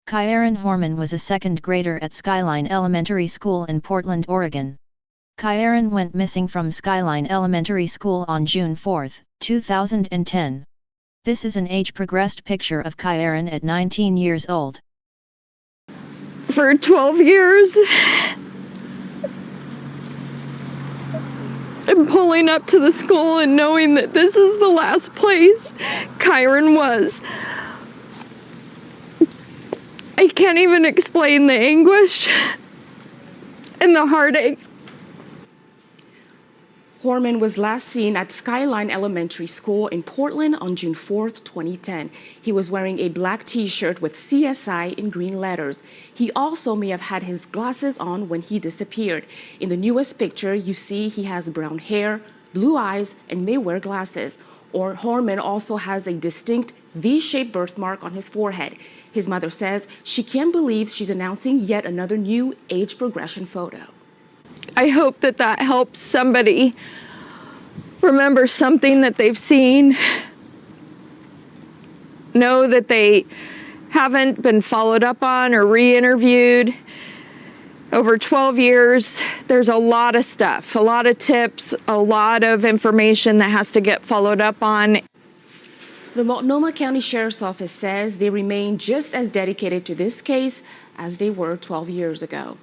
Kyron Horman was a second grader at Skyline Elementary School in Portland, Oregon. Kyron went missing from Skyline Elementary School on June 4, 2010. This is an age-progressed picture of Kyron at 19 years old. For 12 years, and pulling up to the school and knowing that this is the last place Kyron was. I can't even explain the anguish and the heartache. Horman was last seen at Skyline Elementary School in Portland on June 4, 2010. He was wearing a black t-shirt with CSI in green letters. He also may have had his glasses on when he disappeared. In the newest picture, you see he has brown hair, blue eyes, and may wear glasses. Horman also has a distinct V-shaped birthmark on his forehead. His mother says she can't believe she's announcing yet another new age progression photo. I hope that helps somebody remember something that they've seen, know that they haven't been followed up on or re-interviewed. Over 12 years, there's a lot of stuff, a lot of tips, a lot of information that has to get followed up on. The Multnomah County Sheriff's Office says they remain just as dedicated to this case as they were 12 years ago.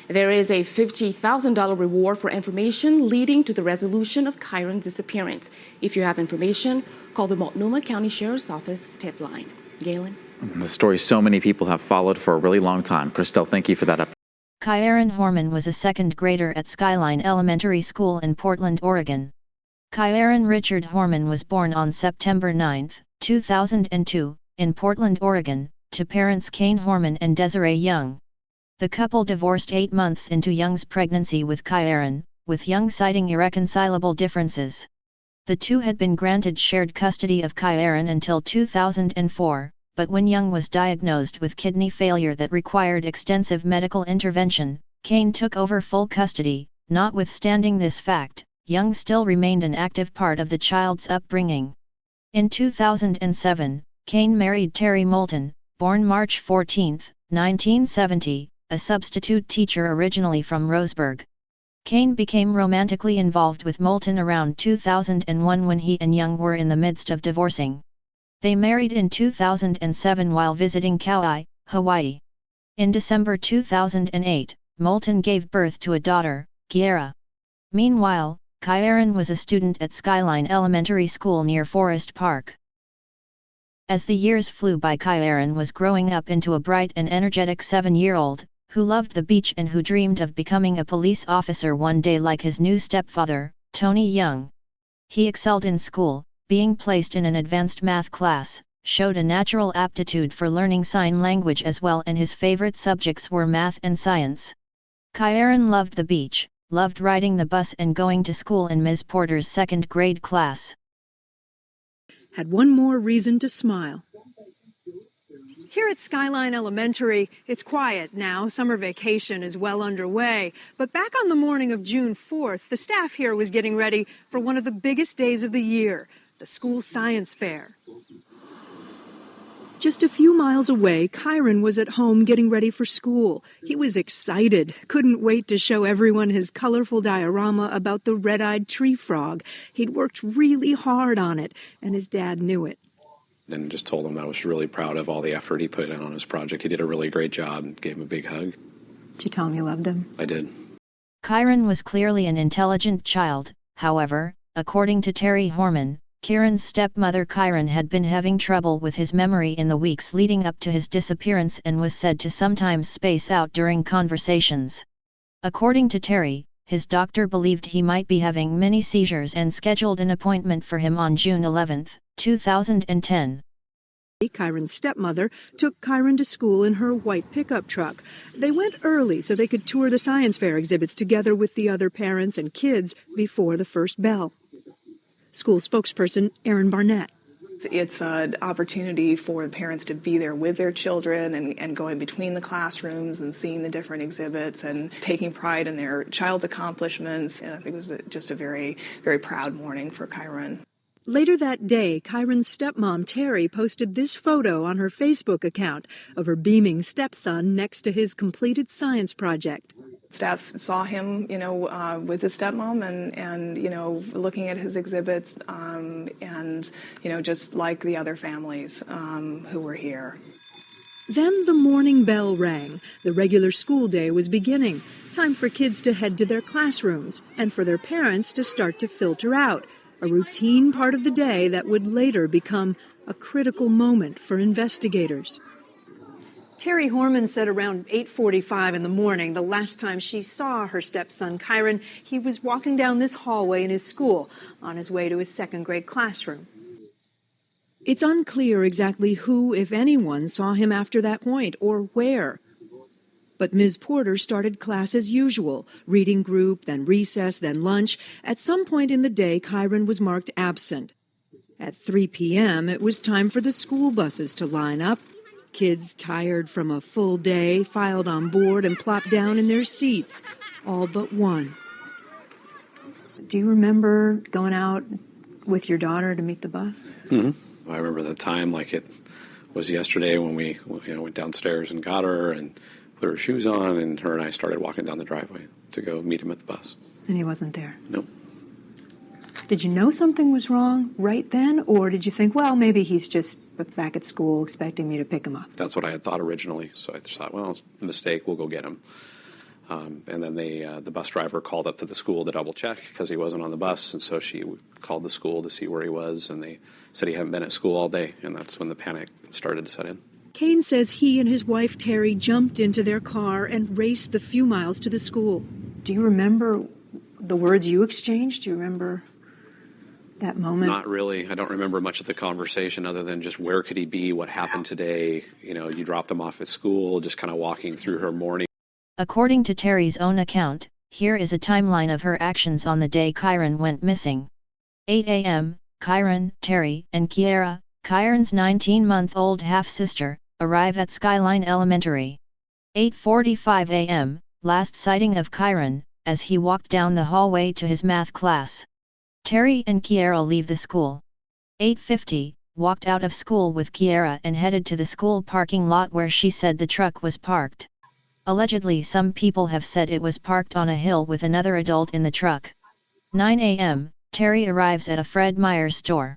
There is a $50,000 reward for information leading to the resolution of Kyron's disappearance. If you have information, call the Multnomah County Sheriff's Office tip line. Galen? The story so many people have followed for a really long time. Christelle, thank you for that update. Kyron Horman was a second grader at Skyline Elementary School in Portland, Oregon. Kyron Richard Horman was born on September 9, 2002, in Portland, Oregon, to parents Kane Horman and Desiree Young. The couple divorced 8 months into Young's pregnancy with Kyron, with Young citing irreconcilable differences. The two had been granted shared custody of Kyron until 2004, but when Young was diagnosed with kidney failure that required extensive medical intervention, Kane took over full custody. Notwithstanding this fact, Young still remained an active part of the child's upbringing. In 2007, Kane married Terry Moulton, born March 14, 1970, a substitute teacher originally from Roseburg. Kane became romantically involved with Moulton around 2001 when he and Young were in the midst of divorcing. They married in 2007 while visiting Kauai, Hawaii. In December 2008, Moulton gave birth to a daughter, Kiera. Meanwhile, Kyron was a student at Skyline Elementary School near Forest Park. As the years flew by, Kyron was growing up into a bright and energetic 7-year-old, who loved the beach and who dreamed of becoming a police officer one day like his new stepfather, Tony Young. He excelled in school, being placed in an advanced math class, showed a natural aptitude for learning sign language as well, and his favorite subjects were math and science. Kyron loved the beach, loved riding the bus and going to school in Ms. Porter's second grade class. Had one more reason to smile. Here at Skyline Elementary, it's quiet now. Summer vacation is well underway. But back on the morning of June 4th, the staff here was getting ready for one of the biggest days of the year, the school science fair. Just a few miles away, Kyron was at home getting ready for school. He was excited, couldn't wait to show everyone his colorful diorama about the red-eyed tree frog. He'd worked really hard on it, and his dad knew it. And just told him I was really proud of all the effort he put in on his project. He did a really great job and gave him a big hug. Did you tell him you loved him? I did. Kyron was clearly an intelligent child. However, according to Terry Horman, Kieran's stepmother, Kyron had been having trouble with his memory in the weeks leading up to his disappearance and was said to sometimes space out during conversations. According to Terry, his doctor believed he might be having mini seizures and scheduled an appointment for him on June 11, 2010. Kyron's stepmother took Kyron to school in her white pickup truck. They went early so they could tour the science fair exhibits together with the other parents and kids before the first bell. School spokesperson Erin Barnett. It's an opportunity for the parents to be there with their children and going between the classrooms and seeing the different exhibits and taking pride in their child's accomplishments. And I think it was just a very, very proud morning for Kyron. Later that day, Kyron's stepmom, Terry, posted this photo on her Facebook account of her beaming stepson next to his completed science project. Staff saw him, with his stepmom and looking at his exhibits, and, just like the other families who were here. Then the morning bell rang. The regular school day was beginning. Time for kids to head to their classrooms and for their parents to start to filter out. A routine part of the day that would later become a critical moment for investigators. Terry Horman said around 8:45 in the morning, the last time she saw her stepson, Kyron, he was walking down this hallway in his school on his way to his second grade classroom. It's unclear exactly who, if anyone, saw him after that point or where. But Ms. Porter started class as usual, reading group, then recess, then lunch. At some point in the day, Kyron was marked absent. At 3 p.m., it was time for the school buses to line up. Kids tired from a full day filed on board and plopped down in their seats, all but one. Do you remember going out with your daughter to meet the bus? Mm-hmm. I remember the time like it was yesterday when we went downstairs and got her and put her shoes on, and her and I started walking down the driveway to go meet him at the bus. And he wasn't there? Nope. Did you know something was wrong right then, or did you think, well, maybe he's just back at school expecting me to pick him up? That's what I had thought originally, so I thought, well, it's a mistake, we'll go get him. And then the bus driver called up to the school to double check because he wasn't on the bus, and so she called the school to see where he was, and they said he hadn't been at school all day, and that's when the panic started to set in. Kane says he and his wife Terry jumped into their car and raced the few miles to the school. Do you remember the words you exchanged? Do you remember that moment? Not really. I don't remember much of the conversation other than just where could he be, what happened today. You dropped him off at school, just kind of walking through her morning. According to Terry's own account, here is a timeline of her actions on the day Kyron went missing. 8 a.m., Kyron, Terry, and Kiera, Kyron's 19-month-old half-sister, arrive at Skyline Elementary. 8:45 a.m., last sighting of Kyron, as he walked down the hallway to his math class. Terry and Kiera leave the school. 8:50, walked out of school with Kiera and headed to the school parking lot where she said the truck was parked. Allegedly, some people have said it was parked on a hill with another adult in the truck. 9 a.m., Terry arrives at a Fred Meyer store.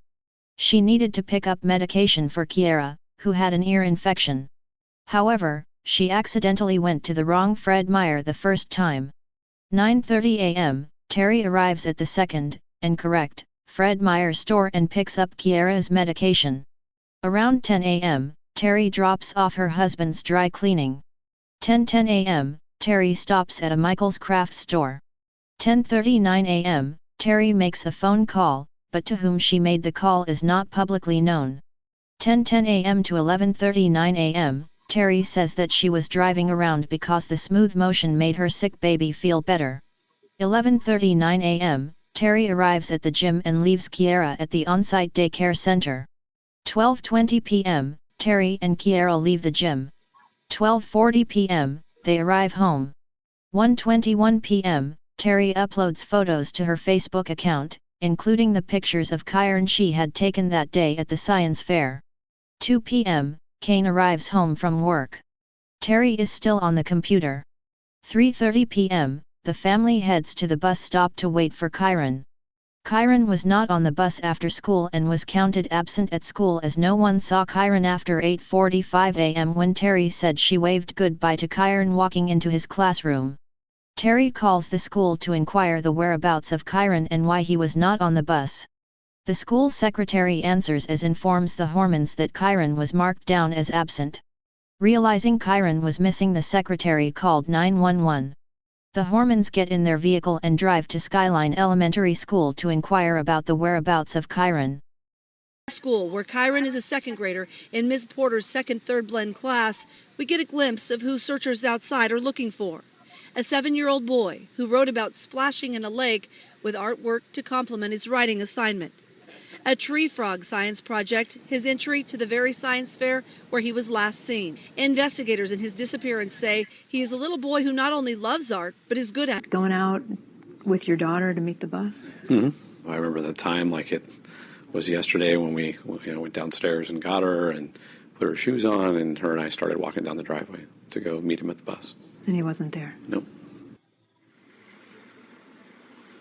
She needed to pick up medication for Kiera, who had an ear infection. However, she accidentally went to the wrong Fred Meyer the first time. 9:30 a.m., Terry arrives at the second, and correct, Fred Meyer store and picks up Kiera's medication. Around 10 a.m., Terry drops off her husband's dry cleaning. 10:10 a.m., Terry stops at a Michael's Craft store. 10:39 a.m., Terry makes a phone call, but to whom she made the call is not publicly known. 10:10 a.m. to 11:39 a.m., Terry says that she was driving around because the smooth motion made her sick baby feel better. 11:39 a.m., Terry arrives at the gym and leaves Kiera at the on-site daycare center. 12:20 p.m., Terry and Kiera leave the gym. 12:40 p.m., they arrive home. 1:21 p.m., Terry uploads photos to her Facebook account, including the pictures of Kyron she had taken that day at the science fair. 2 p.m., Kane arrives home from work. Terry is still on the computer. 3:30 p.m., the family heads to the bus stop to wait for Kyron. Kyron was not on the bus after school and was counted absent at school as no one saw Kyron after 8:45 a.m. when Terry said she waved goodbye to Kyron walking into his classroom. Terry calls the school to inquire the whereabouts of Kyron and why he was not on the bus. The school secretary answers as informs the Hormans that Kyron was marked down as absent. Realizing Kyron was missing, the secretary called 911. The Hormans get in their vehicle and drive to Skyline Elementary School to inquire about the whereabouts of Kyron. School, where Kyron is a second grader in Ms. Porter's second-third blend class, we get a glimpse of who searchers outside are looking for. A 7-year-old boy who wrote about splashing in a lake with artwork to complement his writing assignment. A tree frog science project, his entry to the very science fair where he was last seen. Investigators in his disappearance say he is a little boy who not only loves art, but is good at it. Going out with your daughter to meet the bus? Mm-hmm. I remember the time like it was yesterday when we went downstairs and got her and put her shoes on, and her and I started walking down the driveway to go meet him at the bus. And he wasn't there? Nope.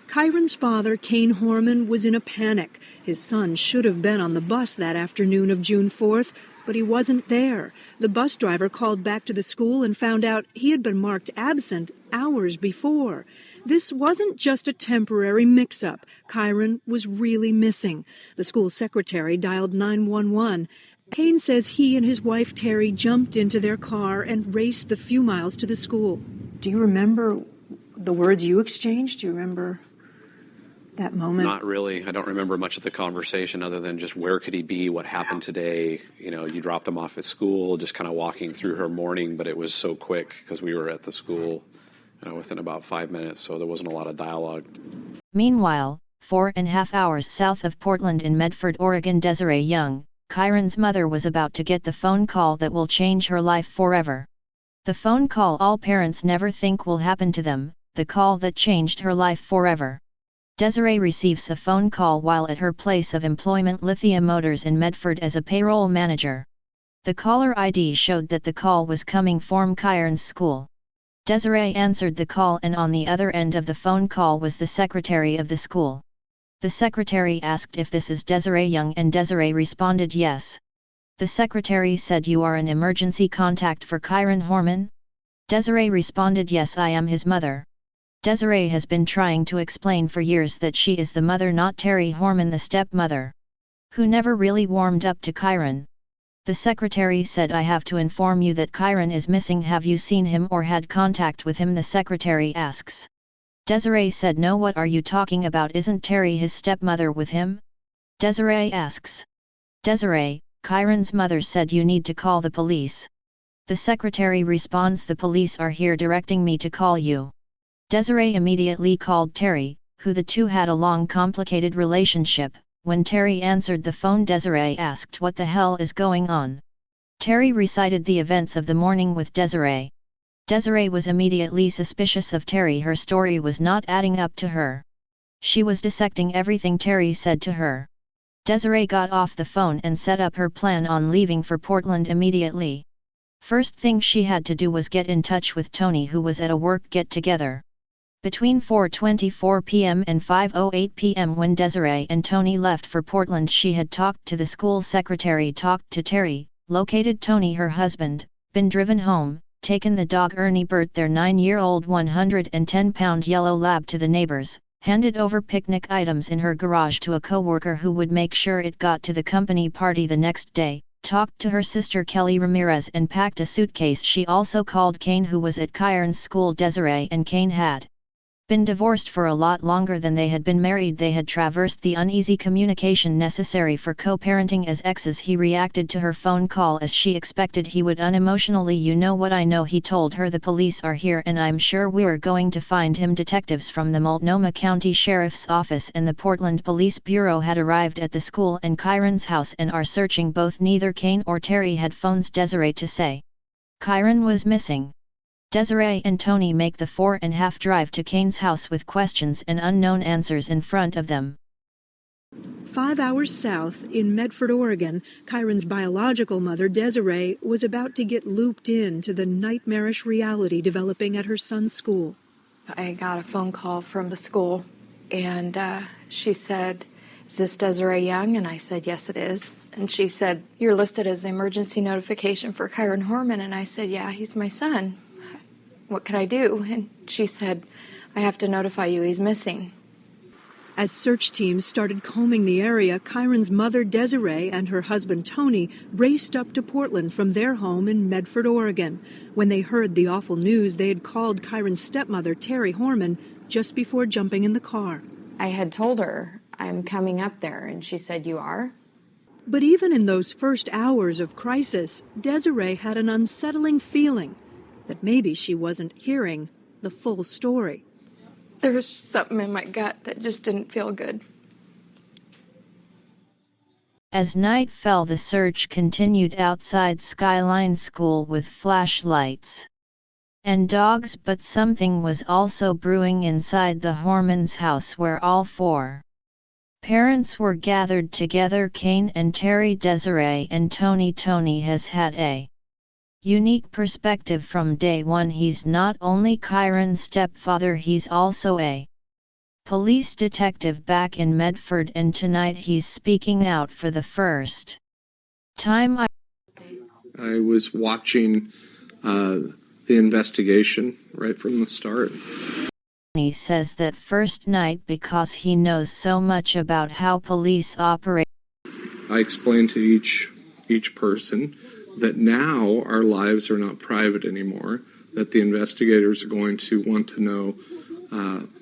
Kyron's father, Kane Horman, was in a panic. His son should have been on the bus that afternoon of June 4th, but he wasn't there. The bus driver called back to the school and found out he had been marked absent hours before. This wasn't just a temporary mix-up. Kyron was really missing. The school secretary dialed 911. Kane says he and his wife Terry jumped into their car and raced the few miles to the school. Do you remember the words you exchanged? Do you remember that moment? Not really. I don't remember much of the conversation other than just where could he be, what happened today. You dropped him off at school, just kind of walking through her morning, but it was so quick because we were at the school within about 5 minutes, so there wasn't a lot of dialogue. Meanwhile, 4.5 hours south of Portland in Medford, Oregon, Desiree Young, Kyron's mother, was about to get the phone call that will change her life forever. The phone call all parents never think will happen to them, the call that changed her life forever. Desiree receives a phone call while at her place of employment, Lithia Motors in Medford, as a payroll manager. The caller ID showed that the call was coming from Kyron's school. Desiree answered the call, and on the other end of the phone call was the secretary of the school. The secretary asked if this is Desiree Young, and Desiree responded yes. The secretary said, "You are an emergency contact for Kyron Horman?" Desiree responded, "Yes, I am his mother." Desiree has been trying to explain for years that she is the mother, not Terry Horman, the stepmother, who never really warmed up to Kyron. The secretary said, "I have to inform you that Kyron is missing. Have you seen him or had contact with him?" the secretary asks. Desiree said, "No, what are you talking about? Isn't Terry his stepmother with him?" Desiree asks. Desiree, Kyron's mother, said, "You need to call the police." The secretary responds, "The police are here directing me to call you." Desiree immediately called Terry, who the two had a long, complicated relationship. When Terry answered the phone, Desiree asked, "What the hell is going on?" Terry recited the events of the morning with Desiree. Desiree was immediately suspicious of Terry. Her story was not adding up to her. She was dissecting everything Terry said to her. Desiree got off the phone and set up her plan on leaving for Portland immediately. First thing she had to do was get in touch with Tony, who was at a work get-together. Between 4:24 p.m. and 5:08 p.m. when Desiree and Tony left for Portland, she had talked to the school secretary, talked to Terry, located Tony, her husband, been driven home, taken the dog Ernie Bert, their 9-year-old 110-pound yellow lab, to the neighbors, handed over picnic items in her garage to a co-worker who would make sure it got to the company party the next day, talked to her sister Kelly Ramirez, and packed a suitcase. She also called Kane, who was at Kyron's school. Desiree and Kane had been divorced for a lot longer than they had been married. They had traversed the uneasy communication necessary for co-parenting as exes. He reacted to her phone call as she expected he would, unemotionally. "You know what I know," he told her. "The police are here and I'm sure we're going to find him." Detectives from the Multnomah County Sheriff's Office and the Portland Police Bureau had arrived at the school and Kyron's house and are searching both. Neither Kane or Terry had phones Desiree to say Kyron was missing. Desiree and Tony make the 4.5 drive to Kane's house with questions and unknown answers in front of them. 5 hours south, in Medford, Oregon, Kyron's biological mother, Desiree, was about to get looped into the nightmarish reality developing at her son's school. I got a phone call from the school, and she said, "Is this Desiree Young?" And I said, "Yes, it is." And she said, "You're listed as the emergency notification for Kyron Horman." And I said, "Yeah, he's my son. What can I do?" And she said, "I have to notify you, he's missing." As search teams started combing the area, Kyron's mother, Desiree, and her husband, Tony, raced up to Portland from their home in Medford, Oregon. When they heard the awful news, they had called Kyron's stepmother, Terry Horman, just before jumping in the car. I had told her, "I'm coming up there," and she said, "You are?" But even in those first hours of crisis, Desiree had an unsettling feeling that maybe she wasn't hearing the full story. There was something in my gut that just didn't feel good. As night fell, the search continued outside Skyline School with flashlights and dogs, but something was also brewing inside the Hormans' house, where all four Parents were gathered together. Kane and Terry, Desiree and Tony. Tony has had a unique perspective from day one. He's not only Kyron's stepfather, he's also a police detective back in Medford, and tonight he's speaking out for the first time. I was watching the investigation right from the start. He says that first night because he knows so much about how police operate. I explained to each person that now our lives are not private anymore, that the investigators are going to want to know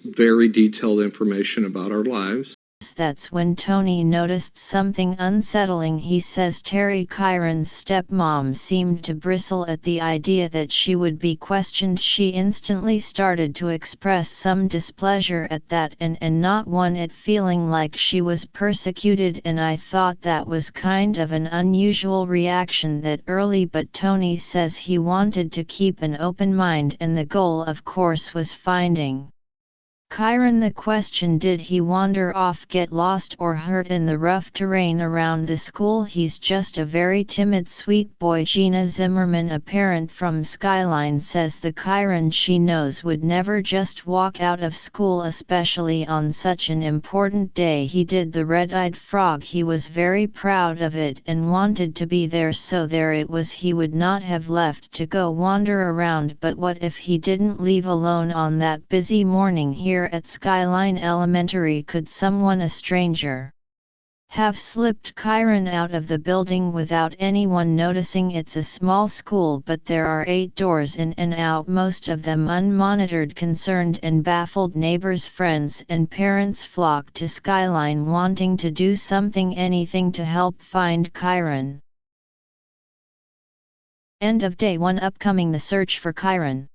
very detailed information about our lives. That's when Tony noticed something unsettling. He says Terry, Kyron's stepmom, seemed to bristle at the idea that she would be questioned. She instantly started to express some displeasure at that and not one at feeling like she was persecuted, and I thought that was kind of an unusual reaction that early, but Tony says he wanted to keep an open mind, and the goal of course was finding Kyron. The question, did he wander off, get lost or hurt in the rough terrain around the school? He's just a very timid sweet boy. Gina Zimmerman, a parent from Skyline, says the Kyron she knows would never just walk out of school, especially on such an important day. He did the red-eyed frog. He was very proud of it and wanted to be there, so there it was. He would not have left to go wander around, but what if he didn't leave alone on that busy morning here at Skyline Elementary? Could someone, a stranger, have slipped Kyron out of the building without anyone noticing? It's a small school, but there are 8 doors in and out, most of them unmonitored. Concerned and baffled neighbors, friends and parents flock to Skyline wanting to do something, anything to help find Kyron. End of day 1. Upcoming: the search for Kyron.